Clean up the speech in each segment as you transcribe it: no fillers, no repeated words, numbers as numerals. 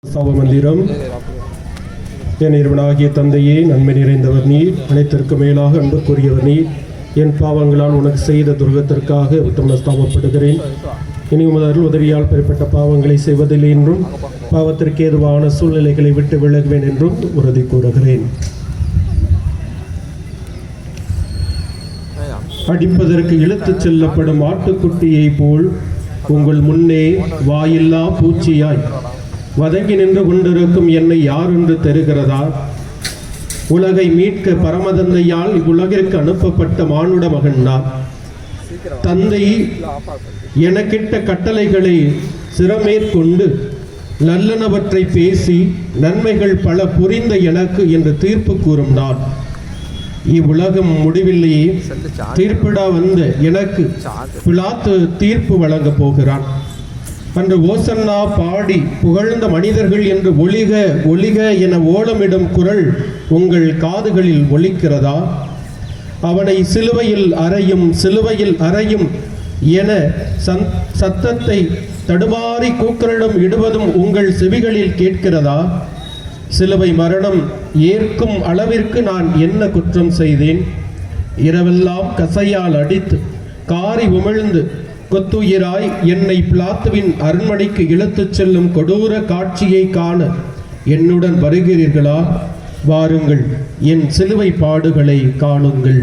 மந்திரம். என் இறைவனாகிய தந்தையே, நன்மை நிறைந்தவர் நீர், அனைத்திற்கும் மேலாக அன்புக்குரியவர் நீர். என் பாவங்களால் உனக்கு செய்த துரோகத்திற்காக உத்தமஸ்தாபப்படுகிறேன். இனி உமது அருள் உதவியால் பெறப்பட்ட பாவங்களை செய்வதில்லை என்றும் பாவத்திற்கு ஏதுவான சூழ்நிலைகளை விட்டு விலகுவேன் என்றும் உறுதி கூறுகிறேன். அடிப்பதற்கு இழுத்துச் செல்லப்படும் ஆட்டுக்குட்டியை போல் உங்கள் முன்னே வாயில்லா பூச்சியாய் வதங்கி நின்று கொண்டிருக்கும் என்னை யார் என்று தெரிகிறதா? உலகை மீட்க பரமதந்தையால் இவ்வுலகிற்கு அனுப்பப்பட்ட மானுட மகன் நான். தந்தை எனக்கிட்ட கட்டளைகளை சிரமேற்கொண்டு நல்லனவற்றை பேசி நன்மைகள் பல புரிந்த எனக்கு என்று தீர்ப்பு கூறும் நான். இவ்வுலகம் முடிவில்லையே தீர்ப்பிட வந்த எனக்கு பிலாத்து தீர்ப்பு வழங்கப் போகிறான். அன்று ஓசன்னா பாடி புகழ்ந்த மனிதர்கள் என்று ஒளிக ஒளிக என ஓலமிடும் குரல் உங்கள் காதுகளில் ஒலிக்கிறதா? அவனை சிலுவையில் அறையும் என சத்தத்தை தடுமாறி கூக்குரலிடம் இடுவதும் உங்கள் செவிகளில் கேட்கிறதா? சிலுவை மரணம் ஏற்கும் அளவிற்கு நான் என்ன குற்றம் செய்தேன்? இரவெல்லாம் கசையால் அடித்து காரி உமிழ்ந்து கொத்துயிராய் என்னை பிலாத்துவின் அரண்மனைக்கு இழுத்துச் செல்லும் கொடூர காட்சியை காண என்னுடன் வருகிறீர்களா? வாருங்கள், என் சிலுவை பாடுகளை காணுங்கள்.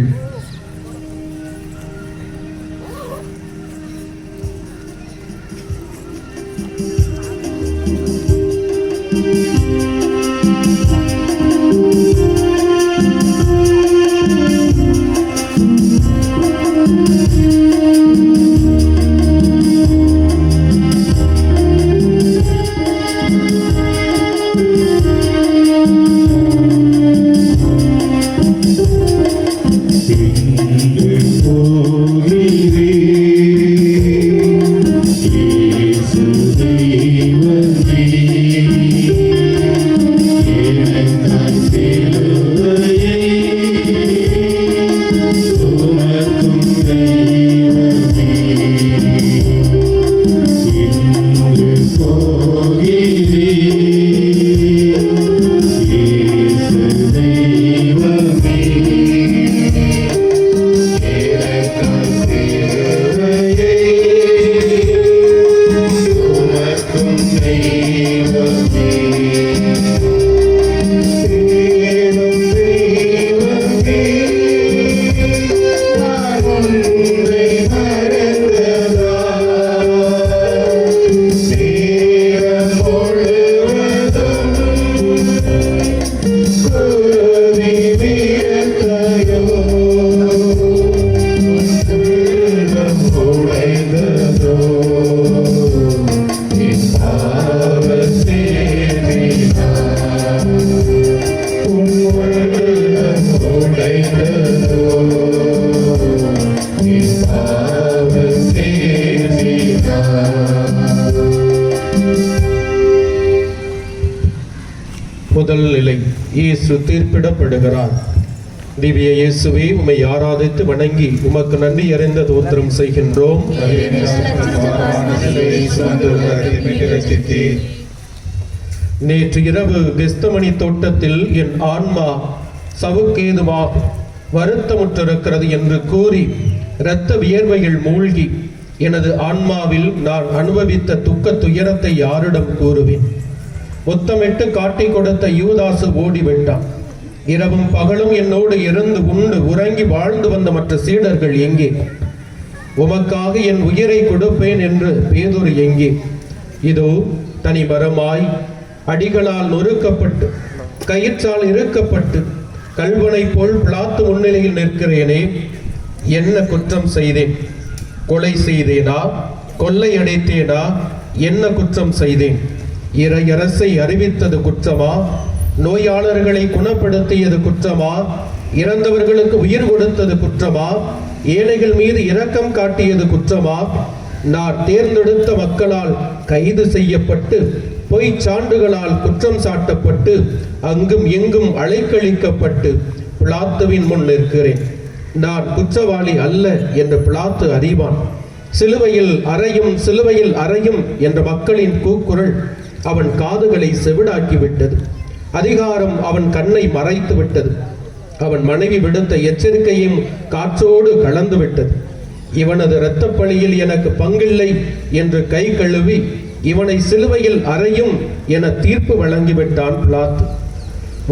முதல் நிலை, இயேசு தீர்ப்பிடப்படுகிறார். திவ்ய இயேசுவே, உம்மை ஆராதித்து வணங்கி உமக்கு நன்றி அறிந்த தோத்திரம் செய்கின்றோம். நேற்று இரவு கெஸ்தமணி தோட்டத்தில் என் ஆன்மா சவுக்கேதுவாக வருத்தமுற்றிருக்கிறது என்று கூறி இரத்த வியர்வையில் மூழ்கி எனது ஆன்மாவில் நான் அனுபவித்த துக்க துயரத்தை யாரிடம் கூறுவேன்? முத்தமிட்டு காட்டிக் கொடுத்த யூதாசு ஓடிவிட்டான். இரவும் பகலும் என்னோடு இருந்து உண்டு உறங்கி வாழ்ந்து வந்த மற்ற சீடர்கள் எங்கே? உமக்காக என் உயிரை கொடுப்பேன் என்று பேதுரு எங்கே? இதோ தனி மரமாய் அடிகளால் நொறுக்கப்பட்டு கயிற்றால் இறுக்கப்பட்டு கல்வனை போல் பிலாத்து முன்னிலையில் நிற்கிறேனே. என்ன குற்றம் செய்தேன்? கொலை செய்தேனா? கொள்ளை அடைத்தேனா? என்ன குற்றம் செய்தேன்? இறையரசை அறிவித்தது குற்றமா? நோயாளர்களை குணப்படுத்தியது குற்றமா? இறந்தவர்களுக்கு உயிர் கொடுத்தது குற்றமா? ஏழைகள் மீது இரக்கம் காட்டியது குற்றமா? நான் தேர்ந்தெடுத்த மக்களால் கைது செய்யப்பட்டு பொய் சான்றுகளால் குற்றம் சாட்டப்பட்டு அங்கும் எங்கும் அலைக்கழிக்கப்பட்டு பிலாத்துவின் முன் நிற்கிறேன். நான் குற்றவாளி அல்ல என்று பிலாத்து அறிவான். சிலுவையில் அறையும் என்ற மக்களின் கூக்குரல் அவன் காதுகளை செவிடாக்கிவிட்டது. அதிகாரம் அவன் கண்ணை மறைத்து விட்டது. அவன் மனைவி விடுத்த எச்சரிக்கையும் காற்றோடு கலந்து விட்டது. இவனது இரத்தப் பழியில் எனக்கு பங்கில்லை என்று கை கழுவி இவனை சிலுவையில் அறையும் என தீர்ப்பு வழங்கிவிட்டான் பிலாத்து.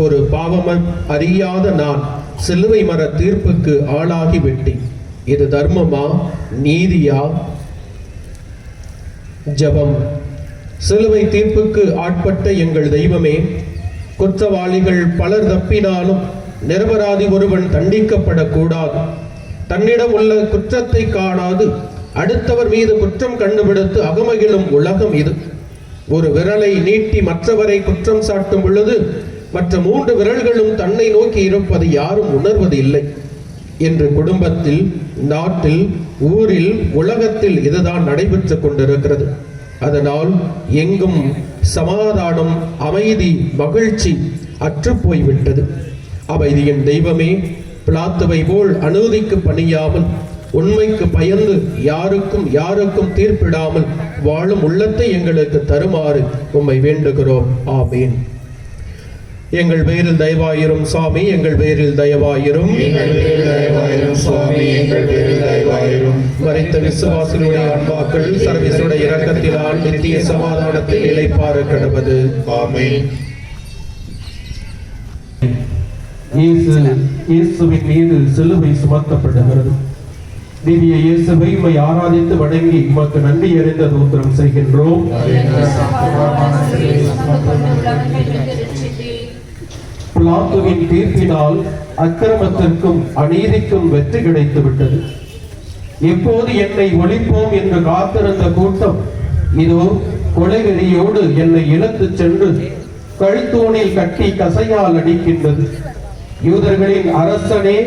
ஒரு பாவம் அறியாத நான் சிலுவை மர தீர்ப்புக்கு ஆளாகிவிட்டேன். இது தர்மமா, நீதியா? ஜெபம். சிலுவை தீர்ப்புக்கு ஆட்பட்ட எங்கள் தெய்வமே, குற்றவாளிகள் பலர் தப்பினாலும் நிரபராதி ஒருவன் தண்டிக்கப்படக்கூடாது. தன்னிடம் உள்ள குற்றத்தை காணாது அடுத்தவர் மீது குற்றம் கண்டுபிடித்து அகமகிழும் உலகம் இது. ஒரு விரலை நீட்டி மற்றவரை குற்றம் சாட்டும் பொழுது மற்ற 3 விரல்களும் தன்னை நோக்கி இருப்பதை யாரும் உணர்வது இல்லை என்று குடும்பத்தில், நாட்டில், ஊரில், உலகத்தில் இதுதான் நடைபெற்றுக் கொண்டிருக்கிறது. அதனால் எங்கும் சமாதானம், அமைதி, மகிழ்ச்சி அற்று போய்விட்டது. அமைதியின் தெய்வமே, பிலாத்துவை போல் அநீதிக்கு பணியாமல் உண்மைக்கு பயந்து யாருக்கும் தீர்ப்பிடாமல் வாழும் உள்ளத்தை எங்களுக்கு தருமாறு உம்மை வேண்டுகிறோம். ஆமீன். எங்கள் பேரில் தயவாயிரும் சுவாமி, எங்கள் பேரில் தயவாயிரும். மரித்த விசுவாசிகளுடைய ஆன்மாக்கள் சர்வீசுடைய இரக்கத்தினால் நித்திய சமாதானத்தில் இளைப்பாற கடவது. ஆமீன். இயேசுவின் மீது சிலுவை சுமத்தப்படுகிறது. திவ்ய இயேசுவை உம்மை ஆராதித்து வணங்கி உமக்கு நன்றி அறிந்த தோத்திரம் செய்கின்றோம். பிலாத்துவின் தீர்ப்பினால் அக்கிரமத்திற்கும் அநீதிக்கும் வெற்றி கிடைத்து விட்டது. எப்போது என்னை ஒழிப்போம் என்று காத்திருந்த கூட்டம் இதோ கொலைவெறியோடு என்னை இழுத்துச் சென்று கழுத்தூணில் கட்டி கசையால் அடிக்கின்றது. யூதர்களின் அரசனே,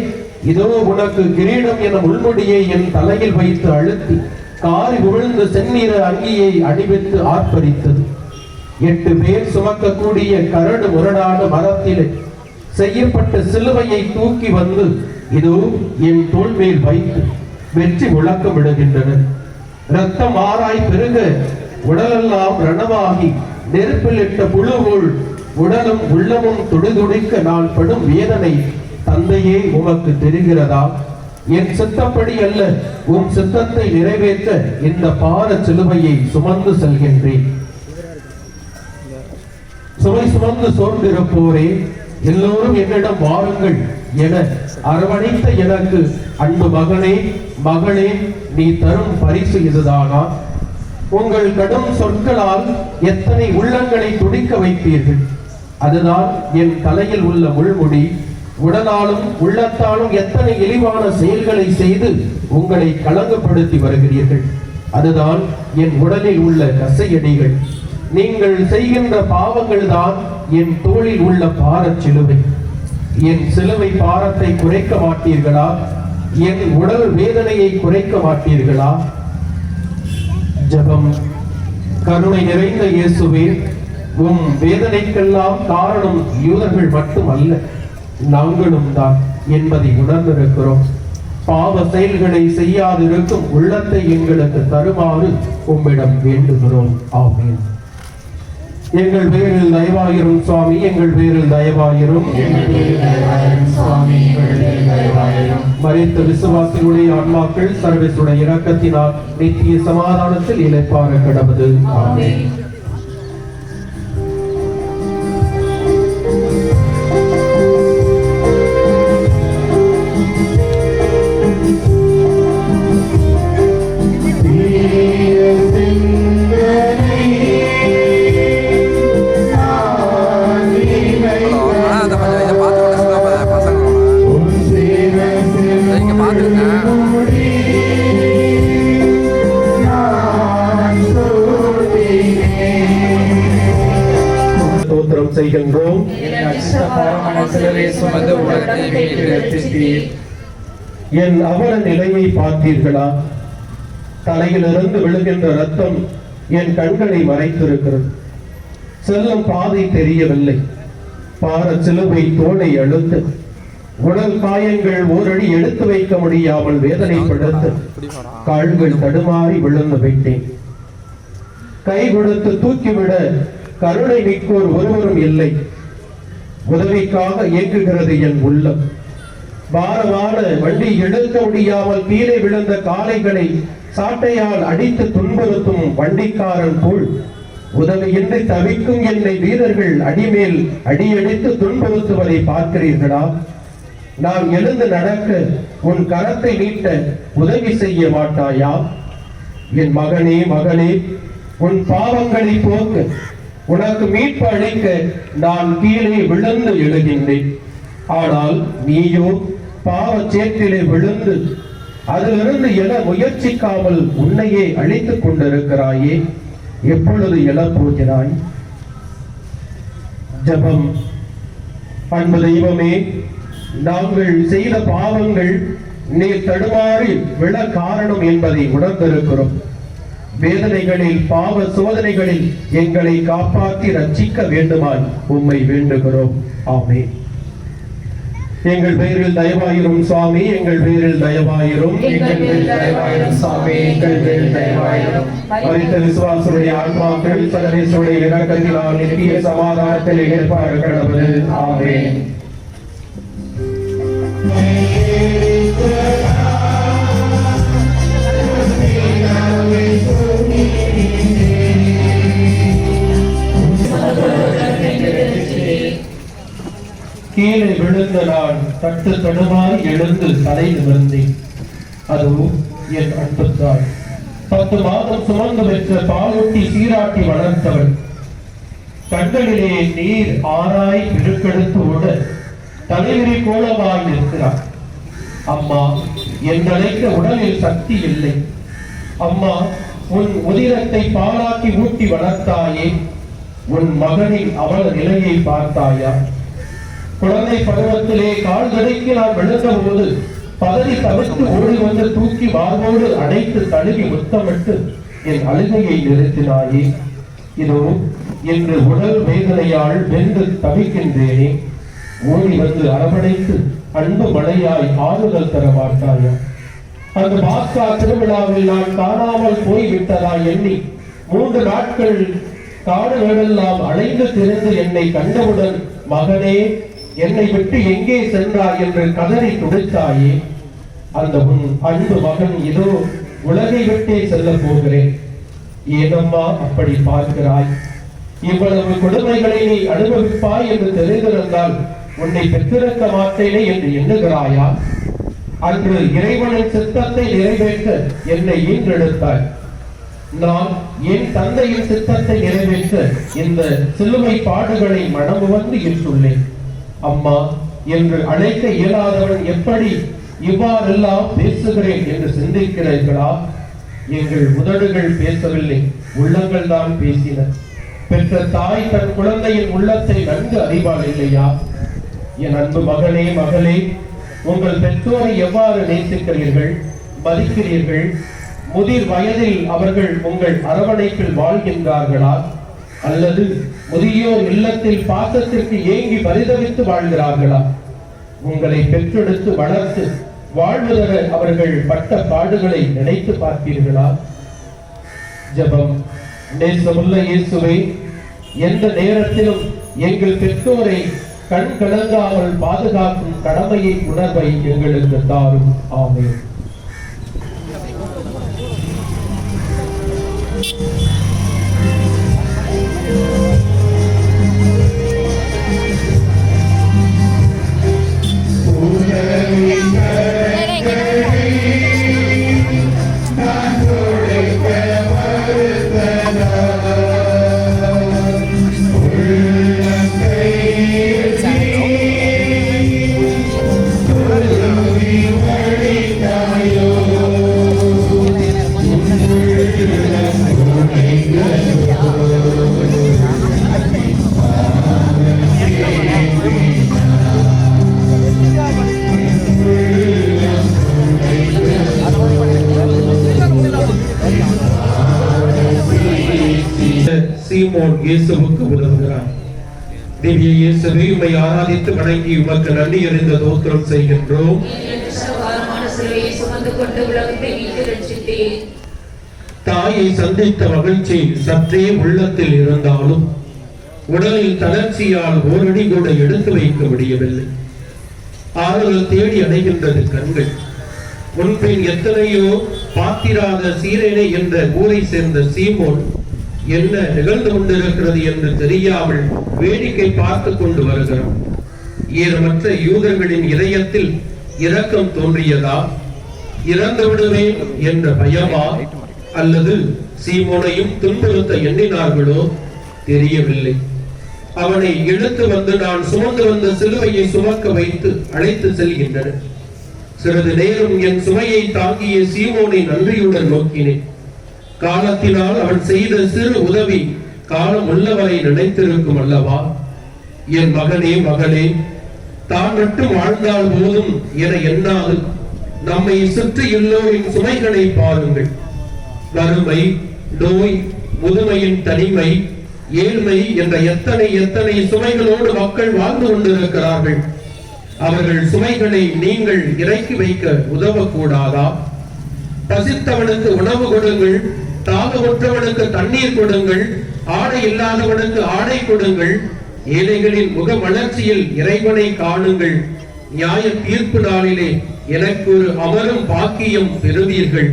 இதோ உனக்கு கிரீடம் என உள்முடியை என் தலையில் வைத்து அழுத்தி காரி விழுந்து செந்நிற அங்கியை அணிவித்து ஆர்ப்பரித்தது. 8 பேர் சுமக்கக்கூடிய கரடு முரடான மரத்திலே செய்யப்பட்ட சிலுவையை தூக்கி வந்து இதோ என் தோள் மேல் வைத்து வெற்றி முழக்கமிடுகின்றனர். இரத்தம் ஆராய் பெருக உடலெல்லாம் ரணமாகி நெருப்பில் இட்ட புழுவோல் உடலும் உள்ளமும் துடிதுடிக்க நான் படும் வேதனை தந்தையே உமக்கு தெரிகிறதா? என் சித்தப்படி அல்ல, உன் சித்தத்தை நிறைவேற்ற இந்த பார சிலுவையை சுமந்து செல்கின்றேன். சுமை சுமந்து சோர்ந்திருப்போரே, எல்லோரும் என்னிடம் வாருங்கள் என அரவணைத்த எனக்கு அன்பு மகனே, மகளே, நீ தரும் பரிசு இதுதானா? உங்கள் கடும் சொற்களால் எத்தனை உள்ளங்களை துடிக்க வைப்பீர்கள். அதுதான் என் தலையில் உள்ள முள்முடி. உடலாலும் உள்ளத்தாலும் எத்தனை இழிவான செயல்களை செய்து உங்களை கலங்கப்படுத்தி வருகிறீர்கள். அதுதான் என் உடலில் உள்ள கசையடிகள். நீங்கள் செய்கின்ற பாவங்கள் தான் என் தோளில் உள்ள பாரச் சிலுவை. என் சிலுவை பாரத்தை குறைக்க மாட்டீர்களா? என் உடல் வேதனையை குறைக்க மாட்டீர்களா? ஜெபம். கருணை நிறைந்த இயேசுவே, உம் வேதனைக்கெல்லாம் காரணம் யூதர்கள் மட்டுமல்ல, நாங்களும் தான் என்பதை உணர்ந்திருக்கிறோம். பாவ செயல்களை செய்யாதிருக்கும் உள்ளத்தை எங்களுக்கு தருமாறு உம்மிடம் வேண்டுகிறோம். ஆமென். எங்கள் பேரில் தயவாயிரும் சுவாமி, எங்கள் பேரில் தயவாயிரும். மரித்த விசுவாசிகளுடைய ஆன்மாக்கள் சர்வீசுடைய இரக்கத்தினால் நித்திய சமாதானத்தில் இளைப்பாற கடவது. ஆமென். செய்கின்றோம். என் அவல நிலையை பார்த்தீர்களா? தலையிலிருந்து விழுகின்ற ரத்தம் என் கண்களை மறைத்திருக்கிறது. செல்லும் பாதை தெரியவில்லை. பார சிலுவை தோளை அழுத்து உடல் காயங்கள் ஓரடி எடுத்து வைக்க முடியாமல் வேதனைப்படுத்த கால்கள் தடுமாறி விழுந்து விட்டேன். கை கொடுத்து தூக்கிவிட கருணை மிக்கோர் ஒருவரும் இல்லை. உதவிக்காக இயங்குகிறது என் உள்ளம். பாரமான வண்டி எடுக்க முடியாமல் கீழே விழுந்த காளைகளை சாட்டையால் அடித்து துன்புறுத்தும் வண்டிக்காரன் போல் உதவியின்றி தவிக்கும் என்னை வீரர்கள் அடிமேல் அடியடித்து துன்புறுத்துவதை பார்க்கிறீர்களா? நான் எழுந்து நடக்க உன் கரத்தை நீட்ட உதவி செய்ய மாட்டாயா? என் மகனே மகளே, உன் பாவங்களை போக்க உனக்கு மீட்பு அளிக்க நான் கீழே விழுந்து எழுகின்றேன். ஆனால் நீயோ பாவ சேற்றிலே விழுந்து அதிலிருந்து எழ முயற்சிக்காமல் உன்னையே அழித்துக் கொண்டிருக்கிறாயே. எப்பொழுது எழப்போகிறாய்? ஜபம். அன்பு தெய்வமே, நாங்கள் செய்த பாவங்கள் நீர் தடுமாறி விழ காரணம் என்பதை உணர்ந்திருக்கிறோம். வேதனைகளில் பாவ சோதனைகளில் எங்களை காப்பாற்றி ரட்சிக்க வேண்டுமாய் உம்மை வேண்டுகிறோம். ஆமென். எங்கள் பேரில் தயவாயிரும் சுவாமி, எங்கள் பேரில் தயவாயிரும், எங்கள் பேரில் தயவாயிரும் சுவாமி, எங்கள் பேரில் தயவாயிரும். மரித்த விசுவாசுடைய ஆத்மாக்கள் சர்வேசுடைய இரக்கத்தினால் நித்திய சமாதானத்தில் ஏற்பாடு கடவுள். ஆமென். கீழே விழுந்த நான் தட்டு தடுமாறி எழுந்து தலை நிமிர்ந்தேன். அதுவும் என் அன்பு தாய். 10 மாதம் சுமந்து பெற்ற பாலூட்டி சீராட்டி வளர்த்தவள். கண்களிலே நீர் ஆராய் பெருக்கெடுத்து ஓட தலைவிரி கோலமாய் நிற்கிறார். அம்மா, எங்களைக்க உடலில் சக்தி இல்லை. அம்மா, உன் உதிரத்தை பாலாக்கி ஊட்டி வளர்த்தாயே. உன் மகனின் அவல நிலையை பார்த்தாயா? குழந்தை பருவத்திலே கால் தடைக்கு நான் விழுந்த போது பதறி தவிர்த்து ஓடி வந்து தூக்கி மார்போடு அடைத்து தழுவி முத்தமிட்டு என் அழுகையை நிறுத்தினாயே. இதோ இன்று உடல் வேதனையால் வென்று தவிக்கின்றேனே. ஓடி வந்து அரவணைத்து அன்பு மழையாய் ஆறுதல் தர மாட்டாயா? அந்த பாஸ்கா திருவிழாவில் நான் காணாமல் போய்விட்டதா எண்ணி 3 நாட்கள் காடுகளெல்லாம் அலைந்து திரிந்து என்னை கண்டவுடன் மகனே, என்னை விட்டு எங்கே சென்றாய் என்று கதறி துடித்தாயே. அந்த உன் அன்பு மகன் இதோ உலகை விட்டே செல்ல போகிறேன். ஏனம்மா அப்படி பார்க்கிறாய்? இவ்வளவு கொடுமைகளை நீ அனுபவிப்பாய் என்று தெரிந்திருந்தால் உன்னை பெற்றிருக்க மாட்டேனே என்று எண்ணுகிறாயா? அன்று இறைவனின் சித்தத்தை நிறைவேற்ற என்னை ஈன்றெடுத்தாய். நான் என் தந்தையின் சித்தத்தை நிறைவேற்ற இந்த சிலுவை பாடுகளை மனமுவந்து ஏற்றுள்ளேன். அம்மா என்று அழைக்க இயலாதவன் எப்படி இவ்வாறெல்லாம் பேசுகிறேன் என்று சிந்திக்கிறீர்களா? எங்கள் உதடுகள் பேசவில்லை, உள்ளங்கள் தான் பேசின. பெற்ற தாய் தன் குழந்தையின் உள்ளத்தை நன்கு அறிவாள் இல்லையா? என் அன்பு மகனே மகளே, உங்கள் பெற்றோரை எவ்வாறு நேசிக்கிறீர்கள், மதிக்கிறீர்கள்? முதிர் வயதில் அவர்கள் உங்கள் அரவணைப்பில் வாழ்கின்றார்களா? அல்லது முதியோர் இல்லத்தில் பாசத்திற்கு ஏங்கி பரிதவித்து வாழ்கிறார்களா? உங்களை பெற்றெடுத்து வளர்த்து வாழ்வதர அவர்கள் பட்ட பாடுகளை நினைத்து பார்ப்பீர்களா? ஜெபம். நேசமுள்ள இயேசுவே, எந்த நேரத்திலும் எங்கள் பெற்றோரை கண் கலங்காமல் பாதுகாக்கும் கடமையை உணர்வை எங்களுக்கு தாரும். ஆமென். சீமோன் இயேசுவுக்கு உதவுகிறார். திவ்ய இயேசுவை உம்மை ஆராதித்து வணங்கி உமக்கு நன்றி அறிந்த தோத்திரம் செய்கின்றோம். தாயை சந்தித்த மகிழ்ச்சி சற்றே உள்ளத்தில் இருந்தாலும் உடலில் தளர்ச்சியால் ஓரடி கூட எடுத்து வைக்க முடியவில்லை. ஆறுதல் தேடி அடைகின்றது கண்கள். முன்பின் எத்தனையோ பாத்திராத சீரேனை என்ற ஊரை சேர்ந்த சீமோன் என்ன நிகழ்ந்து கொண்டிருக்கிறது என்று தெரியாமல் வேடிக்கை பார்த்து கொண்டு வருகிறார். ஈரமற்ற யூதர்களின் இதயத்தில் இரக்கம் தோன்றியதா, இறந்து விடுவேன் என்ற பயமா, அல்லது சீமோனையும் துன்புறுத்த எண்ணினார்களோ தெரியவில்லை. அவனை இழுத்து வந்து நான் சுமந்து வந்த சிலுவையை சுமக்க வைத்து அழைத்து செல்கின்றனர். சிறிது நேரம் என் சுமையை தாங்கிய சீமோனை நன்றியுடன் நோக்கினேன். காலத்தினால் அவன் செய்த சிறு உதவி காலம் உள்ளவரை நினைத்திருக்கும் அல்லவா? என் மகனே மகளே, தான் மட்டும் வாழ்ந்தால் போதும் என எண்ணாது நம்மை சுற்றி எல்லோரின் சுமைகளை பாருங்கள். வறுமை, நோய், முதுமையின் தனிமை, ஏழ்மை என்ற எத்தனை சுமைகளோடு மக்கள் வாழ்ந்து கொண்டிருக்கிறார்கள். அவர்கள் சுமைகளை நீங்கள் இறக்கி வைக்க உதவக்கூடாதா? பசித்தவனுக்கு உணவு கொடுங்கள், தாகமுற்றவனுக்கு தண்ணீர் கொடுங்கள், ஆடை இல்லாதவனுக்கு ஆடை கொடுங்கள், ஏழைகளின் முக மலர்ச்சியில் இறைவனை காணுங்கள். நியாய தீர்ப்பு நாளிலே எனக்கு ஒரு அமரும் பாக்கியம் பெறுவீர்கள்.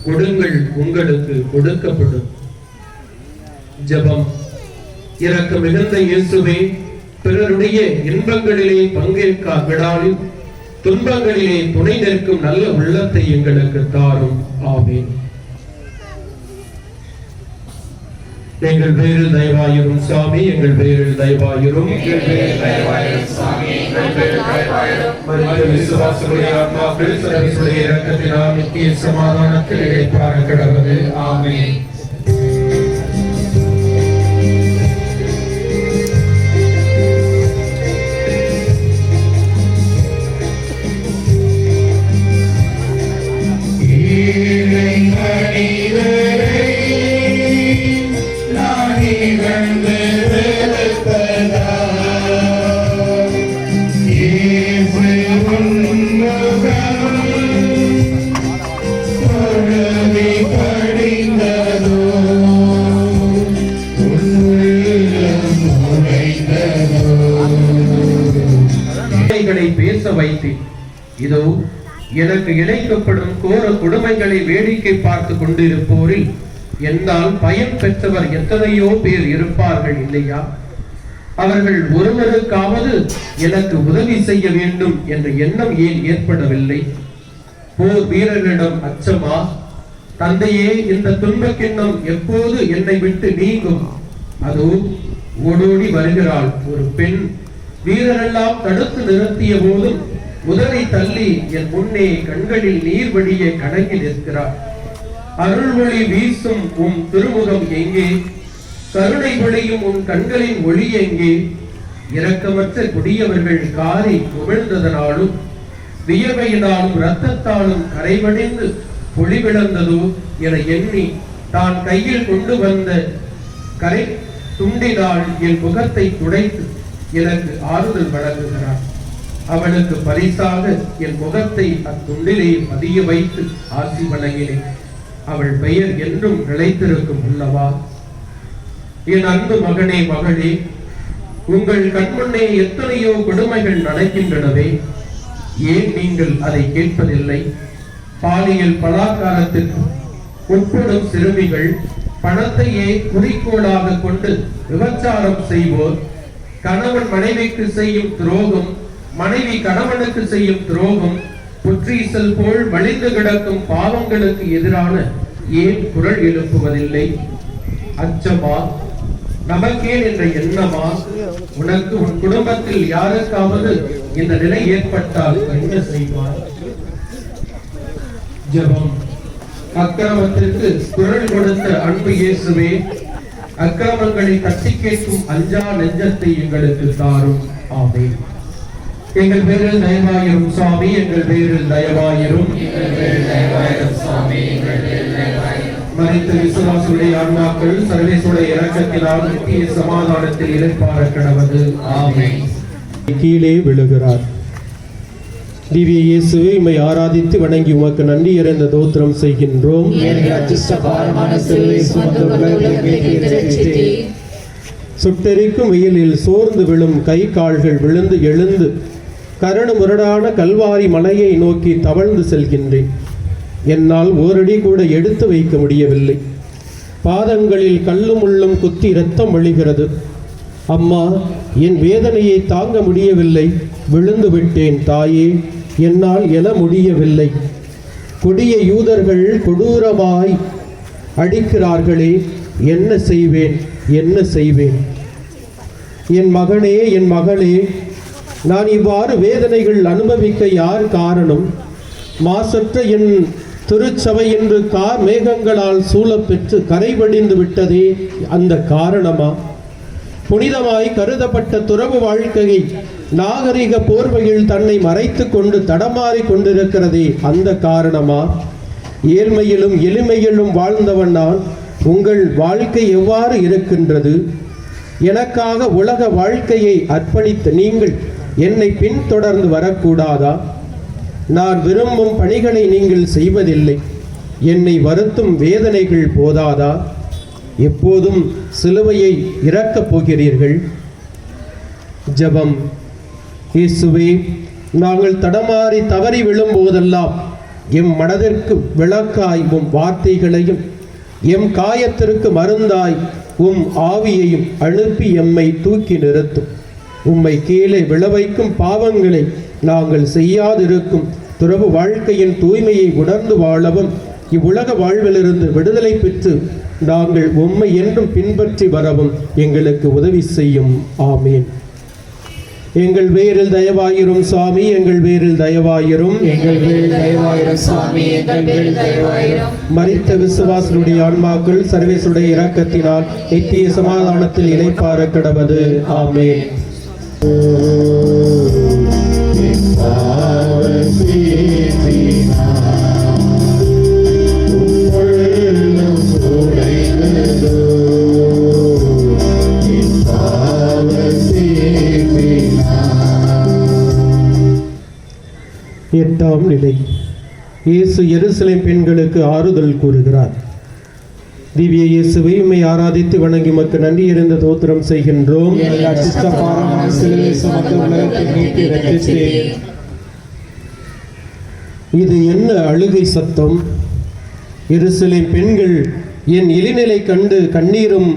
கொடுங்கள், உங்களுக்கு கொடுக்கப்படும். ஜெபம். இரக்கம் மிகுந்த இயேசுவே, பிறருடைய இன்பங்களிலே பங்கேற்க விடாமல் துன்பங்களிலே துணை நிற்கும் நல்ல உள்ளத்தை எங்களுக்கு தாரும். ஆமென். எங்கள் பேரில் தயவாயிரும் சாமி, எங்கள் பேரில் தயவாயிரும். விசுவாசமுடைய ஆத்மாக்கள் சர்வீசுடைய இரக்கத்தினால் நித்திய சமாதானத்தில் இளைப்பாற கடவுது. ஆமென். பேச வைத்து இதோ எனக்கு இணைக்கப்படும் கோர கொடுமைகளை வேடிக்கை பார்த்து கொண்டிருப்போரில் என்னால் பயன் பெற்றவர் எத்தனையோ பேர் இருப்பார்கள் இல்லையா? அவர்கள் ஒருவருக்காவது எனக்கு உதவி செய்ய வேண்டும் என்ற எண்ணம் ஏன் ஏற்படவில்லை? போர் வீரர்களிடம் அச்சமா? தந்தையே, இந்த துன்பக்கிண்ணம் எப்போது என்னை விட்டு நீங்கும்? அதோ ஓடோடி வருகிறாள் ஒரு பெண். வீரரெல்லாம் தடுத்து நிறுத்திய போதும் உதரை தள்ளி என் முன்னே கண்களில் நீர் வடிய கணங்கி நிற்கிறார். அருள் ஒளி வீசும் உன் திருமுகம் எங்கே? கருணை பொழியும் உன் கண்களின் ஒளி எங்கே? இரக்கமற்ற கொடியவர்கள் காரி உமிழ்ந்ததனாலும் வியர்வையினாலும் இரத்தத்தாலும் கரைவடைந்து பொலிவிழந்ததோ என எண்ணி தான் கையில் கொண்டு வந்த கரை துண்டினால் என் முகத்தை துடைத்து எனக்கு ஆறுதல் வழங்குகிறார். அவளுக்கு பரிசாக என் முகத்தை அத்துண்டிலே பதிய வைத்து ஆசி வழங்கினேன். அவள் பெயர் என்றும் நிலைத்திருக்கும் அல்லவா? என் அன்பு மகனே மகளே, உங்கள் கண்முன்னே எத்தனையோ கொடுமைகள் நடக்கின்றனவே, ஏன் நீங்கள் அதை கேட்பதில்லை? பாலியல் பலாத்காரத்திற்கு உட்படும் சிறுமிகள், பணத்தையே குறிக்கோளாக கொண்டு விபச்சாரம் செய்வோர், கணவன் மனைவிக்கு செய்யும் துரோகம், மனைவி கணவனுக்கு செய்யும் துரோகம், புற்றீசல் போல் வலிந்து கிடக்கும் பாவங்களுக்கு எதிரான ஏன் குரல் எழுப்புவதில்லை? அச்சமா? நமக்கேன் என்ற எண்ணமா? உனக்கு உன் குடும்பத்தில் யாருக்காவது இந்த நிலை ஏற்பட்டால் என்ன செய்வார்? ஜெபம். அக்கிரமத்திற்கு குரல் கொடுத்த அன்பு இயேசுவே, அக்கிரமங்களை தட்டி கேட்கும் அஞ்சா நெஞ்சத்தை எங்களுக்கு தாரும். ஆமென். எங்கள் பேரில் தயவாயிரும் சாமி, எங்கள் பேரில் தயவாயிரும். மரித்த விசுவாசுடைய ஆன்மாக்கள் சர்வேசுடைய இரக்கத்தினால் நித்திய சமாதானத்தில் இளைப்பாற கடவது. ஆமென். கீழே விழுகிறார். திவ்ய இயேசுவே, உம்மை ஆராதித்து வணங்கி உமக்கு நன்றி இறைந்த தோத்திரம் செய்கின்றோம். சுட்டெரிக்கும் வெயிலில் சோர்ந்து விழும் கை கால்கள் விழுந்து எழுந்து கரடு முரடான கல்வாரி மலையை நோக்கி தவழ்ந்து செல்கின்றேன். என்னால் ஓரடி கூட எடுத்து வைக்க முடியவில்லை. பாதங்களில் கல்லும் முள்ளும் குத்தி இரத்தம் வழிகிறது. அம்மா, என் வேதனையை தாங்க முடியவில்லை. விழுந்து விட்டேன் தாயே, என்னால் எழ முடியவில்லை. கொடிய யூதர்கள் கொடூரமாய் அடிக்கிறார்களே, என்ன செய்வேன், என்ன செய்வேன்? என் மகனே, என் மகளே, நான் இவ்வாறு வேதனைகள் அனுபவிக்க யார் காரணம்? மாசற்ற என் திருச்சபை என்று மேகங்களால் சூழப்பெற்று கரைபடிந்து விட்டதே, அந்த காரணமா? புனிதமாய் கருதப்பட்ட துறவு வாழ்க்கையை நாகரிக போர்வையில் தன்னை மறைத்து கொண்டு தடமாறி கொண்டிருக்கிறதே, அந்த காரணமா? ஏழ்மையிலும் எளிமையிலும் வாழ்ந்தவன் நான். உங்கள் வாழ்க்கை எவ்வாறு இருக்கின்றது? எனக்காக உலக வாழ்க்கையை அர்ப்பணித்த நீங்கள் என்னை பின்தொடர்ந்து வரக்கூடாதா? நான் விரும்பும் பணிகளை நீங்கள் செய்வதில்லை. என்னை வருத்தும் வேதனைகள் போதாதா? எப்போதும் சிலுவையை இறக்கப் போகிறீர்கள். ஜெபம். இயேசுவே, நாங்கள் தடமாறி தவறி விழும்போதெல்லாம் எம் மனதிற்கு விளக்காய் உம் வார்த்தைகளையும் எம் காயத்திற்கு மருந்தாய் உம் ஆவியையும் அனுப்பி எம்மை தூக்கி நிறுத்தும். உம்மை கீழே விழவைக்கும் பாவங்களை நாங்கள் செய்யாதிருக்கும் துறவு வாழ்க்கையின் தூய்மையை உணர்ந்து வாழவும் இவ்வுலக வாழ்விலிருந்து விடுதலை பெற்று நாங்கள் உம்மை என்றும் பின்பற்றி வரவும் எங்களுக்கு உதவி செய்யும். ஆமீன். எங்கள் பேரில் தயவாயிரும் சாமி, எங்கள் பேரில் தயவாயிரும், எங்கள் பேரில் தயவாயிரும் சாமி, எங்கள் பேரில் தயவாயிரும். மரித்த விசுவாசனுடைய ஆன்மாக்கள் சர்வேசுடைய இரக்கத்தினால் நித்திய சமாதானத்தில் இளைப்பாற கடவது. ஆமீன். எட்டாம் நிலை. இயேசு எருசலேம் பெண்களுக்கு ஆறுதல் கூறுகிறார். திவ்ய இயேசுவை உம்மை ஆராதித்து வணங்கி உமக்கு நன்றி அறிந்த தோத்திரம் செய்கின்றோம். இது என்ன அழுகை சத்தம்? எருசலேம் பெண்கள் என் இழிநிலை கண்டு கண்ணீரும்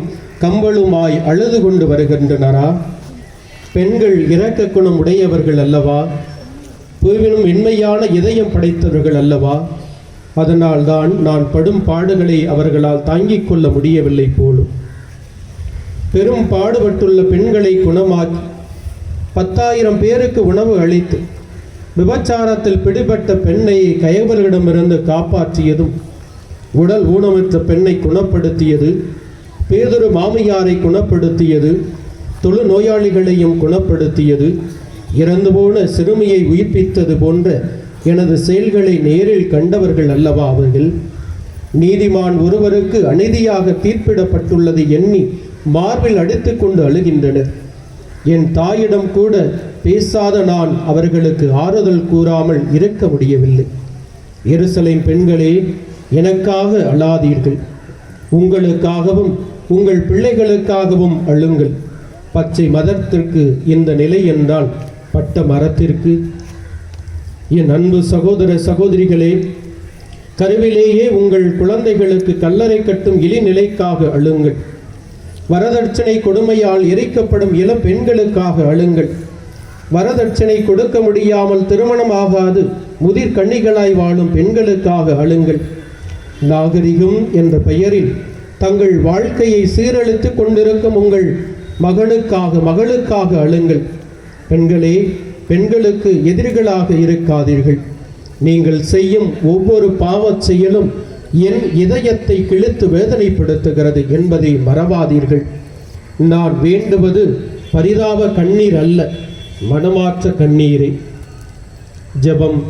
கம்பளுமாய் அழுது கொண்டு வருகின்றனரா? பெண்கள் இரக்க குணம் உடையவர்கள் அல்லவா? பூவினும் மென்மையான இதயம் படைத்தவர்கள் அல்லவா? அதனால் தான் நான் படும் பாடுகளை அவர்களால் தாங்கிக் கொள்ள முடியவில்லை போலும். பெரும் பாடுபட்டுள்ள பெண்களை குணமாக்கி 10,000 பேருக்கு உணவு அளித்து விபச்சாரத்தில் பிடிபட்ட பெண்ணை கயவர்களிடமிருந்து காப்பாற்றியதும், உடல் ஊனமற்ற பெண்ணை குணப்படுத்தியது, பேதுரு மாமியாரை குணப்படுத்தியது, தொழு நோயாளிகளையும் குணப்படுத்தியது, இறந்து போன சிறுமியை உயிர்ப்பித்தது போன்ற எனது செயல்களை நேரில் கண்டவர்கள் அல்லவா அவர்கள்? நீதிமான் ஒருவருக்கு அநீதியாக தீர்ப்பிடப்பட்டுள்ளது எண்ணி மார்பில் அடித்து கொண்டு அழுகின்றனர். என் தாயிடம் கூட பேசாத நான் அவர்களுக்கு ஆறுதல் கூறாமல் இருக்க முடியவில்லை. எருசலேம் பெண்களே, எனக்காக அழாதீர்கள், உங்களுக்காகவும் உங்கள் பிள்ளைகளுக்காகவும் அழுங்கள். பச்சை மதத்திற்கு இந்த நிலை என்றால் பட்ட மரத்திற்கு? என் அன்பு சகோதர சகோதரிகளே, கருவிலேயே உங்கள் குழந்தைகளுக்கு கல்லறை கட்டும் இழிநிலைக்காக அழுங்கள். வரதட்சணை கொடுமையால் எரிக்கப்படும் இளம் பெண்களுக்காக அழுங்கள். வரதட்சணை கொடுக்க முடியாமல் திருமணமாகாது முதிர் கன்னிகளாய் வாழும் பெண்களுக்காக அழுங்கள். நாகரிகம் என்ற பெயரில் தங்கள் வாழ்க்கையை சீரழித்து கொண்டிருக்கும் உங்கள் மகளுக்காக அழுங்கள். பெண்களே, பெண்களுக்கு எதிரிகளாக இருக்காதீர்கள். நீங்கள் செய்யும் ஒவ்வொரு பாவச் செயலும் என் இதயத்தை கிழித்து வேதனைப்படுத்துகிறது என்பதை மறவாதீர்கள். நான் வேண்டுவது பரிதாப கண்ணீர் அல்ல, மனமாற்ற கண்ணீரே. ஜெபம்.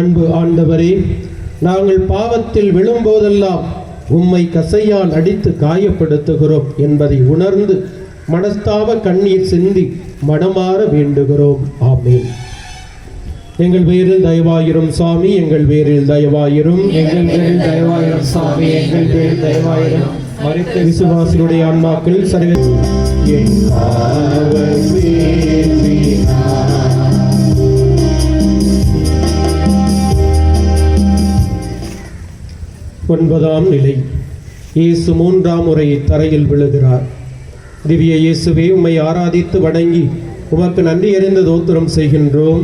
அன்பு ஆண்டவரே, நாங்கள் பாவத்தில் விழும்போதெல்லாம் உம்மை கசையால் அடித்து காயப்படுத்துகிறோம் என்பதை உணர்ந்து மனஸ்தாப கண்ணீர் சிந்தி மனமாற வேண்டுகிறோம். ஆமீன். எங்கள் பேரில் தயவாயிரும் சாமி, எங்கள் பேரில் தயவாயிரும், எங்கள் பேரில் தயவாயிரும் சாமி, எங்கள் பேரில் தயவாயிரும். மரித்த விசுவாசிகளுடைய ஆன்மாக்கள் என் காவல் வேண்டினார். 9ஆம் நிலை. இயேசு 3ஆம் முறை தரையில் விழுகிறார். திவ்ய இயேசுவே, உம்மை ஆராதித்து வணங்கி உமக்கு நன்றி அறிந்த தோத்திரம் செய்கின்றோம்.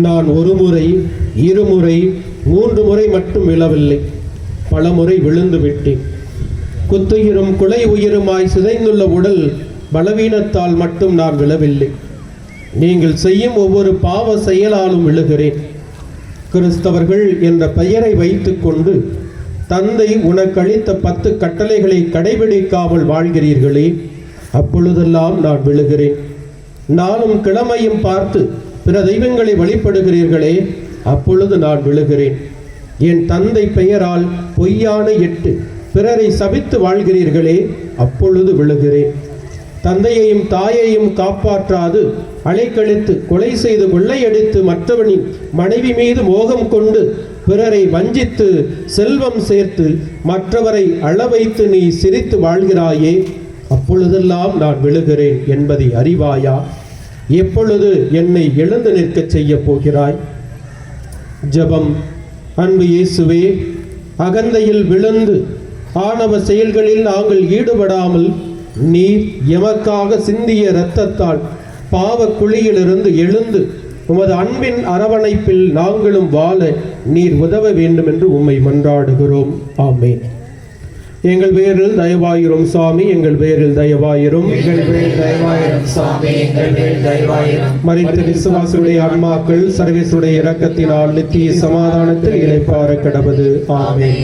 நான் ஒரு முறை, இருமுறை, 3 முறை மட்டும் விழவில்லை, பல முறை விழுந்து விட்டேன். குத்துயிரும் குலை உயிருமாய் சிதைந்துள்ள உடல் பலவீனத்தால் மட்டும் நான் விழவில்லை. நீங்கள் செய்யும் ஒவ்வொரு பாவ செயலாலும் விழுகிறேன். கிறிஸ்தவர்கள் என்ற பெயரை வைத்துக்கொண்டு தந்தை உனக்களித்த 10 கட்டளைகளை கடைபிடிக்காமல் வாழ்கிறீர்களே, அப்பொழுதெல்லாம் நான் விழுகிறேன். நானும் கிழமையும் பார்த்து பிற தெய்வங்களை வழிபடுகிறீர்களே, அப்பொழுது நான் விழுகிறேன். என் தந்தை பெயரால் பொய்யான 8 பிறரை சபித்து வாழ்கிறீர்களே, அப்பொழுது விழுகிறேன். தந்தையையும் தாயையும் காப்பாற்றாது அலைக்கழித்து கொலை செய்து கொள்ளையடித்து மற்றவனின் மனைவி மீது மோகம் கொண்டு பிறரை வஞ்சித்து செல்வம் சேர்த்து மற்றவரை அளவைத்து நீ சிரித்து வாழ்கிறாயே, அப்பொழுதெல்லாம் நான் விழுகிறேன் என்பதை அறிவாயா? எப்பொழுது என்னை எழுந்து நிற்கச் செய்ய போகிறாய்? ஜெபம். அன்பு இயேசுவே, அகந்தையில் விழுந்து ஆணவ செயல்களில் நாங்கள் ஈடுபடாமல் நீர் எமக்காக சிந்திய இரத்தத்தால் பாவ குழியிலிருந்து எழுந்து உமது அன்பின் அரவணைப்பில் நாங்களும் வாழ நீர் உதவ வேண்டும் என்று உம்மை மன்றாடுகிறோம். ஆமென். எங்கள் பேரில் தயவாயிரும் சாமி, எங்கள் பேரில் தயவாயிரும். எங்கள் பேரில் தயவாயிரும் சாமி, எங்கள் பேரில் தயவாயிரும். மரித்த விசுவாசிகளுடைய ஆன்மாக்கள் சர்வேசுடைய இரக்கத்தினால் நித்திய சமாதானத்தில் இளைப்பாற கடவது. ஆமென்.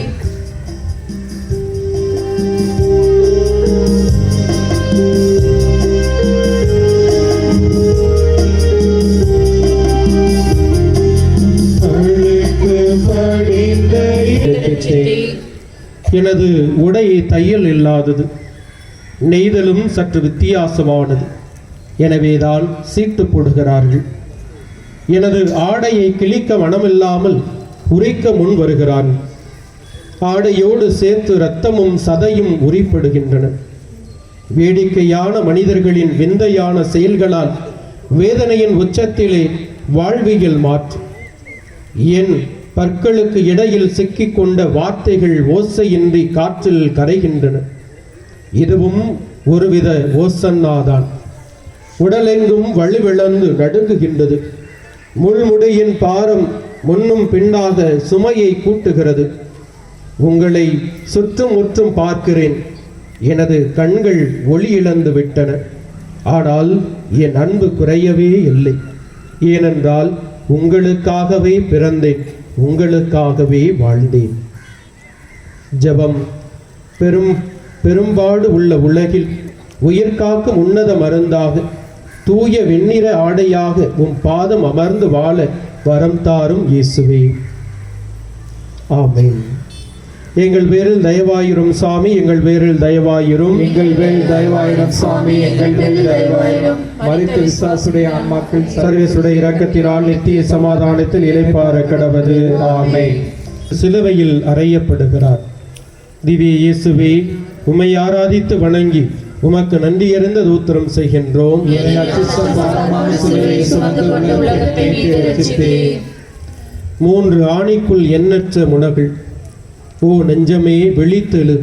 எனது உடை தையல் இல்லாதது, நெய்தலும் சற்று வித்தியாசமானது, எனவேதான் சீட்டு போடுகிறார்கள். எனது ஆடையை கிழிக்க மனமில்லாமல் உரிக்க முன் வருகிறான். ஆடையோடு சேர்த்து இரத்தமும் சதையும் உரிப்படுகின்றன. வேடிக்கையான மனிதர்களின் விந்தையான செயல்களால் வேதனையின் உச்சத்திலே வாழ்வியல் மாற்று. என் பற்களுக்கு இடையில் சிக்கிக்கொண்ட வார்த்தைகள் ஓசையின்றி காற்றில் கரைகின்றன. இதுவும் ஒருவித ஓசன்னாதான். உடலெங்கும் வலுவிழந்து நடுங்குகின்றது. முள்முடியின் பாரம் முன்னும் பின்னாக சுமையை கூட்டுகிறது. உங்களை சுற்றும் முற்றும் பார்க்கிறேன். எனது கண்கள் ஒளி இழந்து விட்டன. ஆனால் என் அன்பு குறையவே இல்லை. ஏனென்றால் உங்களுக்காகவே பிறந்தேன், உங்களுக்காகவே வாழ்ந்தேன். ஜெபம். பெரும்பாடு உள்ள உலகில் உயிர் காக்கும் உன்னத மருந்தாக தூய வெண்ணிற ஆடையாக உம் பாதம் அமர்ந்து வாழ வரம் தாரும் இயேசுவே. ஆமென். எங்கள் பேரில் தயவாயிரும் சாமி, எங்கள் பேரில் தயவாயிரும். எங்கள் பேரில் தயவாயிரும் சாமி, எங்கள் பேரில் தயவாயிரும். மரித்த விசுவாசுடைய ஆன்மாக்கள் சர்வேசுடைய இரக்கத்தினால் நித்திய சமாதானத்தில் இளைப்பாற கடவது. ஆமென். சிலுவையில் அறையப்படுகிறார். திவ்ய இயேசுவே, உம்மை ஆராதித்து வணங்கி உமக்கு நன்றி அறிந்த தோத்திரம் செய்கின்றோம். 3 ஆணிக்குள் எண்ணற்ற முனகள். ஓ நெஞ்சமே, விழித்தெழு.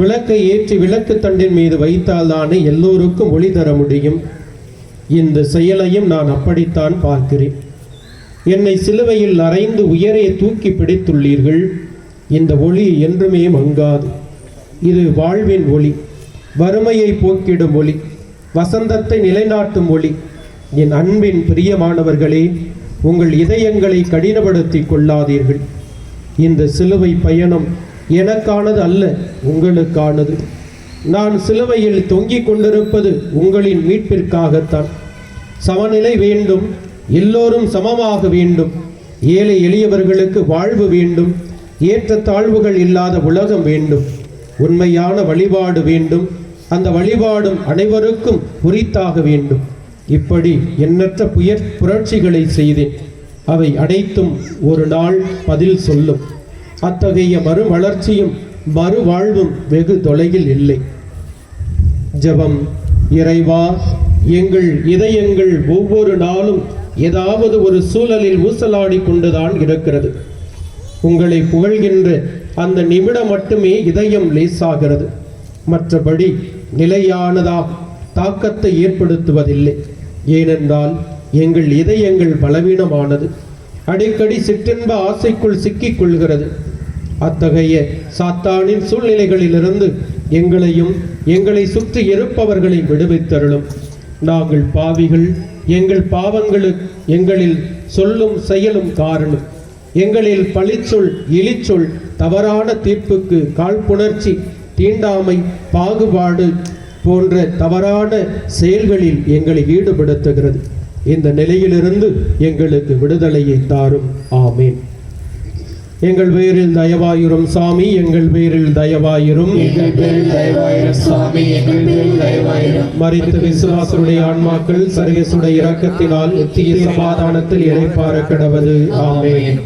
விளக்கை ஏற்றி விளக்கு தண்டின் மீது வைத்தால்தானே எல்லோருக்கும் ஒளி தர முடியும். இந்த செயலையும் நான் அப்படித்தான் பார்க்கிறேன். என்னை சிலுவையில் அறைந்து உயரே தூக்கி பிடித்துள்ளீர்கள். இந்த ஒளி என்றுமே மங்காது. இது வாழ்வின் ஒளி, வறுமையை போக்கிடும் ஒளி, வசந்தத்தை நிலைநாட்டும் ஒளி. என் அன்பின் பிரியமானவர்களே, உங்கள் இதயங்களை கடினப்படுத்திக் கொள்ளாதீர்கள். இந்த சிலுவை பயணம் எனக்கானது அல்ல, உங்களுக்கானது. நான் சிலுவையில் தொங்கிக் கொண்டிருப்பது உங்களின் மீட்பிற்காகத்தான். சமநிலை வேண்டும், எல்லோரும் சமமாக வேண்டும். ஏழை எளியவர்களுக்கு வாழ்வு வேண்டும். ஏற்ற தாழ்வுகள் இல்லாத உலகம் வேண்டும். உண்மையான வழிபாடு வேண்டும். அந்த வழிபாடும் அனைவருக்கும் உரித்தாக வேண்டும். இப்படி எண்ணற்ற புரட்சிகளை செய்தேன். அவை அனைத்தும் ஒரு நாள் பதில் சொல்லும். அத்தகைய மறுமலர்ச்சியும் மறுவாழ்வும் வெகு தொலைவில் இல்லை. ஜெபம். இறைவா, எங்கள் இதயங்கள் ஒவ்வொரு நாளும் ஏதாவது ஒரு சூழலில் ஊசலாடி கொண்டுதான் இருக்கிறது. உங்களை புகழ்கின்ற அந்த நிமிடம் மட்டுமே இதயம் லேசாகிறது. மற்றபடி நிலையானதாக தாக்கத்தை ஏற்படுத்துவதில்லை. ஏனென்றால் எங்கள் இதயங்கள் பலவீனமானது, அடிக்கடி சிற்றின்ப ஆசைக்குள் சிக்கிக் கொள்கிறது. அத்தகைய சாத்தானின் சூழ்நிலைகளிலிருந்து எங்களையும் எங்களை சுற்றி இருப்பவர்களை விடுவித்தருளும். நாங்கள் பாவிகள். எங்கள் பாவங்களுக்கு எங்களில் சொல்லும் செயலும் காரணம். எங்களில் பழிச்சொல், இழிச்சொல், தவறான தீர்ப்புக்கு, காழ்ப்புணர்ச்சி, தீண்டாமை, பாகுபாடு போன்ற தவறான செயல்களில் எங்களை ஈடுபடுத்துகிறது. இந்த நிலையிலிருந்து எங்களுக்கு விடுதலையை தாரும். ஆமீன். எங்கள் பேரில் தயவாயிரும் சாமி, எங்கள் பேரில் தயவாயிரும், எங்கள் பேரில் தயவாயிரும் சாமி, எங்கள் பேரில் தயவாயிரும். மரித்த விசுவாசருடைய ஆன்மாக்கள் சர்வேசுடைய இரக்கத்தினால் நித்திய சமாதானத்தில் இளைப்பாற கடவது. ஆமென்.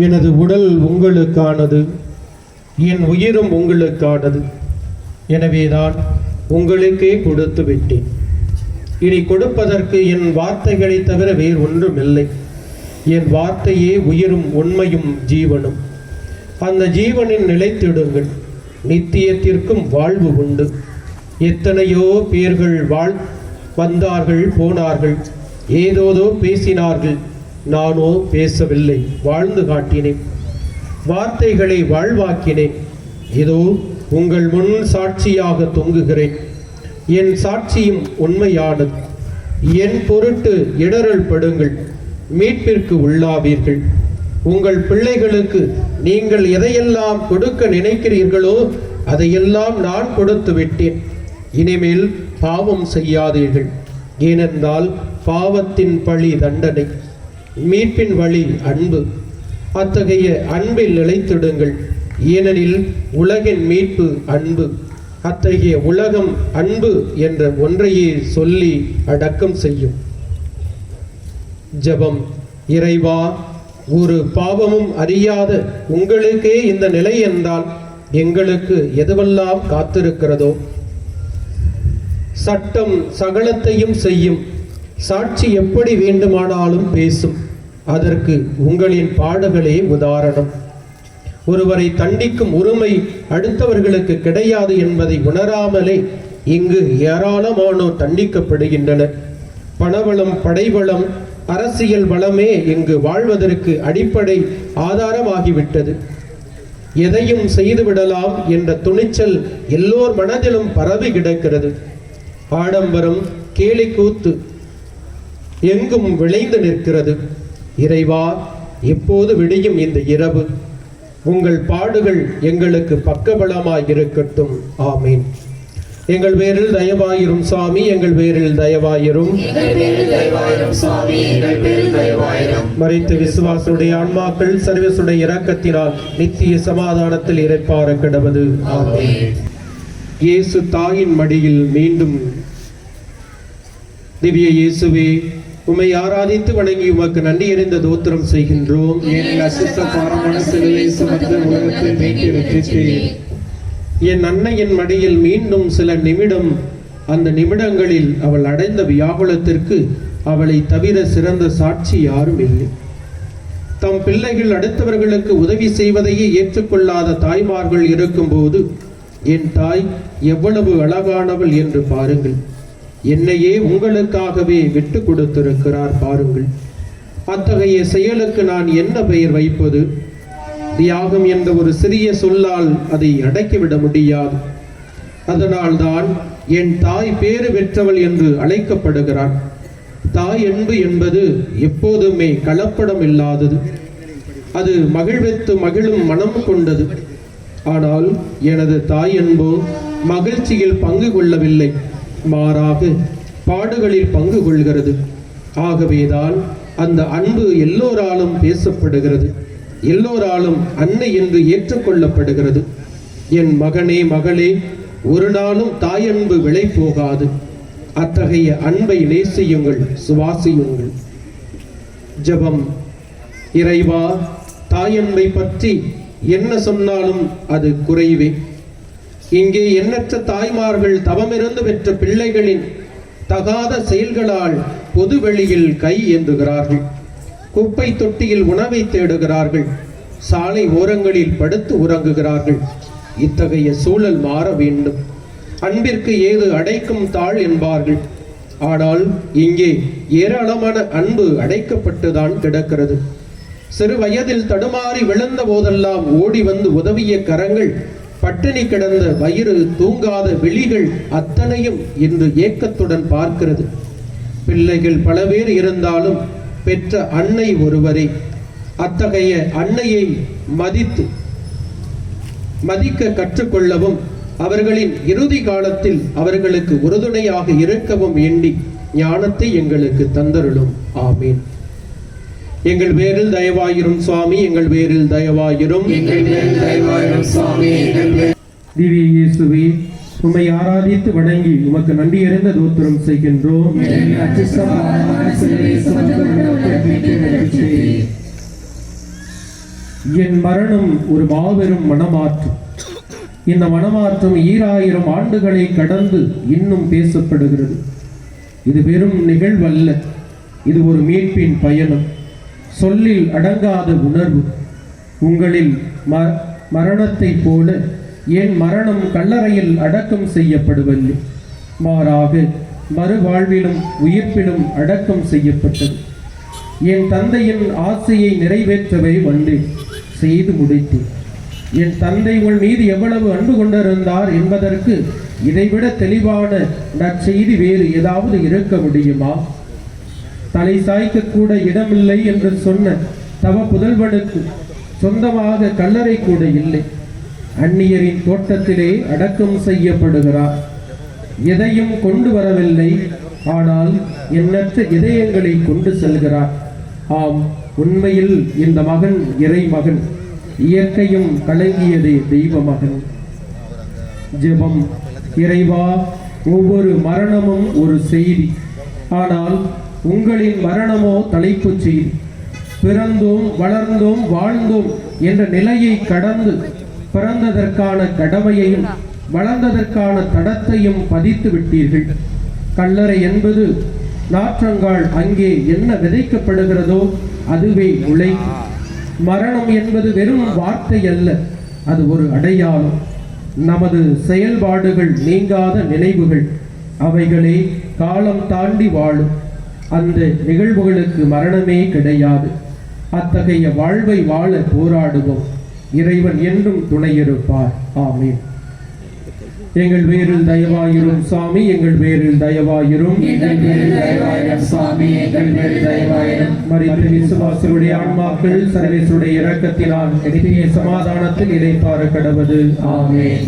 எனது உடல் உங்களுக்கானது, என் உயிரும் உங்களுக்கானது. எனவேதான் உங்களுக்கே கொடுத்து விட்டேன். இனி கொடுப்பதற்கு என் வார்த்தைகளை தவிர வேறு ஒன்றுமில்லை. என் வார்த்தையே உயிரும் உண்மையும் ஜீவனும். அந்த ஜீவனில் நிலைத்திடுங்கள். நித்தியத்திற்கும் வாழ்வு உண்டு. எத்தனையோ பேர்கள் வந்தார்கள், போனார்கள், ஏதோதோ பேசினார்கள். நானோ பேசவில்லை, வாழ்ந்து காட்டினேன். வார்த்தைகளை வாழ்வாக்கினேன். இதோ உங்கள் முன் சாட்சியாக தொங்குகிறேன். என் சாட்சியும் உண்மையானது. என் பொருட்டு இடரல் படுங்கள், மீட்பிற்கு உள்ளாவீர்கள். உங்கள் பிள்ளைகளுக்கு நீங்கள் எதையெல்லாம் கொடுக்க நினைக்கிறீர்களோ அதையெல்லாம் நான் கொடுத்து விட்டேன். இனிமேல் பாவம் செய்யாதீர்கள். ஏனென்றால் பாவத்தின் பழி தண்டனை, மீட்பின் வழி அன்பு. அத்தகைய அன்பில் நிலைத்திடுங்கள். ஏனெனில் உலகின் மீட்பு அன்பு. அத்தகைய உலகம் அன்பு என்ற ஒன்றையே சொல்லி அடக்கம் செய்யும். ஜெபம். இறைவா, ஒரு பாவமும் அறியாத உங்களுக்கே இந்த நிலை என்றால் எங்களுக்கு எதுவெல்லாம் காத்திருக்கிறதோ. சட்டம் சகலத்தையும் செய்யும். சாட்சி எப்படி வேண்டுமானாலும் பேசும். அதற்கு உங்களின் பாடுகளே உதாரணம். ஒருவரை தண்டிக்கும் உரிமை அடுத்தவர்களுக்கு கிடையாது என்பதை உணராமலே இங்கு ஏராளமானோர் தண்டிக்கப்படுகின்றனர். பணவளம், படைவளம், அரசியல் வளமே இங்கு வாழ்வதற்கு அடிப்படை ஆதாரமாகிவிட்டது. எதையும் செய்துவிடலாம் என்ற துணிச்சல் எல்லோர் மனதிலும் பரவி கிடக்கிறது. ஆடம்பரம், கேலிக்கூத்து எங்கும் விளைந்து நிற்கிறது. இறைவா, எப்போது விடியும் இந்த இரவு? உங்கள் பாடுகள் எங்களுக்கு பக்கபலமாய் இருக்கட்டும். ஆமீன். எங்கள் பேரில் தயவாயிரும் சாமி, எங்கள் பேரில் தயவாயிரும். மரித்த விசுவாசுடைய ஆன்மாக்கள் சர்வேசுடைய இரக்கத்தினால் நித்திய சமாதானத்தில் இறைப்பார கிடவது. ஆமீன். இயேசு தாயின் மடியில் மீண்டும். திவ்ய இயேசுவே, உம்மை ஆராதித்து வணங்கி உமக்கு நன்றி அறிந்த தோத்திரம் செய்கின்றோம். என் அன்னையின் மடியில் மீண்டும் சில நிமிடம். அந்த நிமிடங்களில் அவள் அடைந்த வியாகுலத்திற்கு அவளை தவிர சிறந்த சாட்சி யாரும் இல்லை. தம் பிள்ளைகள் அடுத்தவர்களுக்கு உதவி செய்வதையே ஏற்றுக்கொள்ளாத தாய்மார்கள் இருக்கும்போது என் தாய் எவ்வளவு அழகானவள் என்று பாருங்கள். என்னையே உங்களுக்காகவே விட்டு கொடுத்திருக்கிறார் பாருங்கள். அத்தகைய செயலுக்கு நான் என்ன பெயர் வைப்பது? தியாகம் என்ற ஒரு சிறிய சொல்லால் அதை அடக்கிவிட முடியாது. அதனால்தான் என் தாய் பேறு பெற்றவள் என்று அழைக்கப்படுகிறாள். தாய் அன்பு என்பது எப்போதுமே கலப்படம் இல்லாதது. அது மகிழ்வித்து மகிழும் மனம் கொண்டது. ஆனால் எனது தாய் அன்போ மகிழ்ச்சியில் பங்கு கொள்ளவில்லை, மாறாக பாடுகளில் பங்கு கொள்கிறது. ஆகவேதான் அந்த அன்பு எல்லோராலும் பேசப்படுகிறது, எல்லோராலும் அன்னை என்று ஏற்றுக்கொள்ளப்படுகிறது. என் மகனே மகளே, ஒரு நாளும் தாயன்பு விலை போகாது. அத்தகைய அன்பை நேசியுங்கள், சுவாசியுங்கள். ஜெபம். இறைவா, தாயன்பை பற்றி என்ன சொன்னாலும் அது குறைவே. இங்கே எண்ணற்ற தாய்மார்கள் தவமிருந்து பெற்ற பிள்ளைகளின் தகாத செயல்களால் பொதுவெளியில் கை ஏந்துகிறார்கள், குப்பை தொட்டியில் உணவை தேடுகிறார்கள், சாலை ஓரங்களில் படுத்து உறங்குகிறார்கள். இத்தகைய சூழல் மாற வேண்டும். அன்பிற்கு ஏது அடைக்கும் தாழ் என்பார்கள். ஆனால் இங்கே ஏராளமான அன்பு அடைக்கப்பட்டுதான் கிடக்கிறது. சிறு வயதில் தடுமாறி விழுந்த போதெல்லாம் ஓடி வந்து உதவிய கரங்கள், பட்டினி கிடந்த வயிறு, தூங்காத விழிகள் அத்தனையும் இன்று ஏக்கத்துடன் பார்க்கிறது. பிள்ளைகள் பல பேர் இருந்தாலும் பெற்ற அன்னை ஒருவரே. அத்தகைய அன்னையை மதிக்க கற்றுக்கொள்ளவும் அவர்களின் இறுதி காலத்தில் அவர்களுக்கு உறுதுணையாக இருக்கவும் வேண்டி ஞானத்தை எங்களுக்கு தந்தருளும். ஆமீன். எங்கள் பேரில் தயவாயிரும் சுவாமி, எங்கள் பேரில் தயவாயிரும். திவ்ய இயேசுவே, உம்மை ஆராதித்து வணங்கி உமக்கு நன்றி அறிந்த தோத்திரம் செய்கின்றோம். என் மரணம் ஒரு மாபெரும் மனமாற்றம். இந்த மனமாற்றம் 2000 ஆண்டுகளை கடந்து இன்னும் பேசப்படுகிறது. இது வெறும் நிகழ்வல்ல, இது ஒரு மீட்பின் பயணம், சொல்லில் அடங்காத உணர்வு. உங்களில் மரணத்தை போல என் மரணம் கல்லறையில் அடக்கம் செய்யப்படவில்லை, மாறாக மறுவாழ்விலும் உயிர்ப்பிலும் அடக்கம் செய்யப்பட்டது. என் தந்தையின் ஆசையை நிறைவேற்றவே வந்தேன், செய்து முடித்தேன். என் தந்தை உங்கள் மீது எவ்வளவு அன்பு கொண்டிருந்தார் என்பதற்கு இதைவிட தெளிவான நற்செய்தி வேறு ஏதாவது இருக்க முடியுமா? தலை சாய்க்க கூட இடமில்லை என்று சொன்ன தவ புதல்வனுக்கு சொந்தமாக கல்லறை கூட இல்லை. அந்நியரின் தோட்டத்திலே அடக்கம் செய்யப்படுகிறார். எதையும் கொண்டு வரவில்லை, ஆனால் எண்ணற்ற இதயங்களை கொண்டு செல்கிறார். ஆம், உண்மையில் இந்த மகன் இறை மகன், இயற்கையும் கலங்கியதே தெய்வ மகன். ஜெபம். இறைவா, ஒவ்வொரு மரணமும் ஒரு செய்தி, ஆனால் உங்களின் மரணமோ தலைப்புச் செய்தி. பிறந்தோம், வளர்ந்தோம், வாழ்ந்தோம் என்ற நிலையை கடந்து பிறந்ததற்கான கடமையையும் வளர்ந்ததற்கான தடத்தையும் பதித்து விட்டீர்கள். கல்லறை என்பது நாற்றங்கால், அங்கே என்ன விதைக்கப்படுகிறதோ அதுவே உழைக்கும். மரணம் என்பது வெறும் வார்த்தை அல்ல, அது ஒரு அடையாளம். நமது செயல்பாடுகள் நீங்காத நினைவுகள், அவைகளே காலம் தாண்டி வாழும். அந்த நிகழ்வுகளுக்கு மரணமே கிடையாது. அத்தகைய வாழ்வை வாழ போராடுவோம். இறைவன் என்றும் துணையிருப்பார். ஆமீன். எங்கள் பேரில் தயவாயிரும் சாமி, எங்கள் பேரில் தயவாயிரும். மரித்த விசுவாசருடைய ஆன்மாக்கள் சர்வேசுடைய இரக்கத்தினால் நித்திய சமாதானத்தில் இளைப்பாற கடவது. ஆமென்.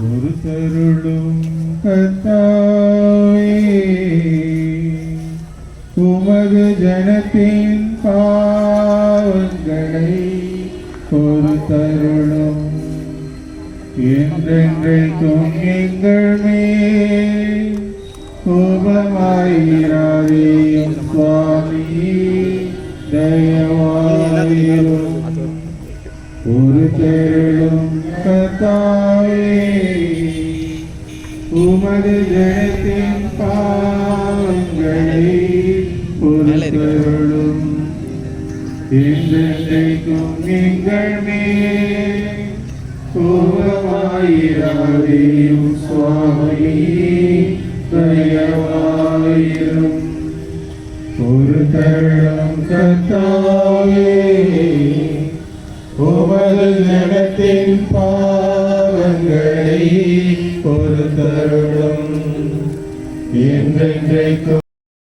ஒரு தருளும் கர்த்தாவே, உமது ஜனத்தின் பாவங்களை ஒரு தருளும் என்றென்றைக்கும் எங்கள் மேல் கோபமாயிராதேயும் சுவாமி, தயவாயிரும். ஒரு தருளும் கர்த்தாவே, உமது ஜனத்தின் பாவங்களை பொறுத்தருளும் என்றென்றைக்கும் எங்கள் மேல் கோபமாயிராதேயும் சுவாமி, தயவாயிரும். ஒரு தருளும் கர்த்தாவே, உமது ஜனத்தின் பாவங்களை பொறுத்தருளும் என்றென்றைக்கும்